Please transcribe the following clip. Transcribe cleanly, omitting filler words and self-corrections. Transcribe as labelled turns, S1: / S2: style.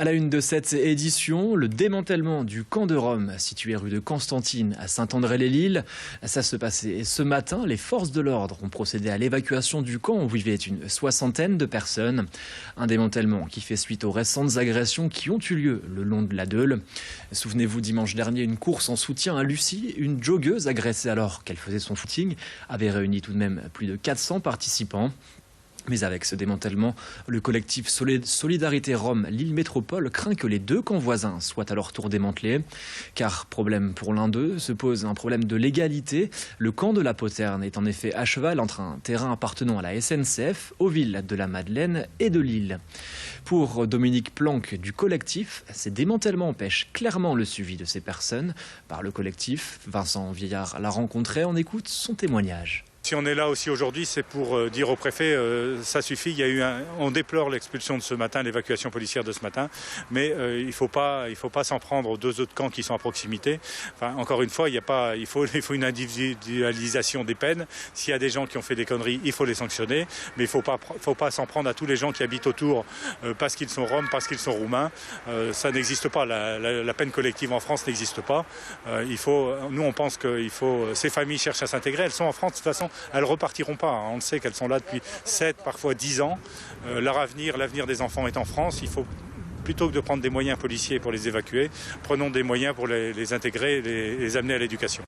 S1: À la une de cette édition, le démantèlement du camp de Rome, situé rue de Constantine à Saint-André-les-Lilles. Ça se passait ce matin. Les forces de l'ordre ont procédé à l'évacuation du camp où vivaient une soixantaine de personnes. Un démantèlement qui fait suite aux récentes agressions qui ont eu lieu le long de la Deule. Souvenez-vous, dimanche dernier, une course en soutien à Lucie. Une joggeuse agressée alors qu'elle faisait son footing avait réuni tout de même plus de 400 participants. Mais avec ce démantèlement, le collectif Solidarité Rome Lille Métropole craint que les deux camps voisins soient à leur tour démantelés. Car problème pour l'un d'eux, se pose un problème de légalité. Le camp de la Poterne est en effet à cheval entre un terrain appartenant à la SNCF, aux villes de la Madeleine et de Lille. Pour Dominique Planck du collectif, ces démantèlements empêchent clairement le suivi de ces personnes. Par le collectif, Vincent Vieillard l'a rencontré, on écoute son témoignage.
S2: Si on est là aussi aujourd'hui, c'est pour dire au préfet, ça suffit. On déplore l'expulsion de ce matin, l'évacuation policière de ce matin, mais il faut pas s'en prendre aux deux autres camps qui sont à proximité. Enfin, encore une fois, il faut une individualisation des peines. S'il y a des gens qui ont fait des conneries, il faut les sanctionner, mais il faut pas s'en prendre à tous les gens qui habitent autour parce qu'ils sont roms, parce qu'ils sont roumains. Ça n'existe pas. La peine collective en France n'existe pas. Nous, on pense que ces familles cherchent à s'intégrer. Elles sont en France de toute façon. Elles ne repartiront pas. On le sait qu'elles sont là depuis 7, parfois 10 ans. L'avenir des enfants est en France. Il faut, plutôt que de prendre des moyens policiers pour les évacuer, prenons des moyens pour les intégrer et les amener à l'éducation.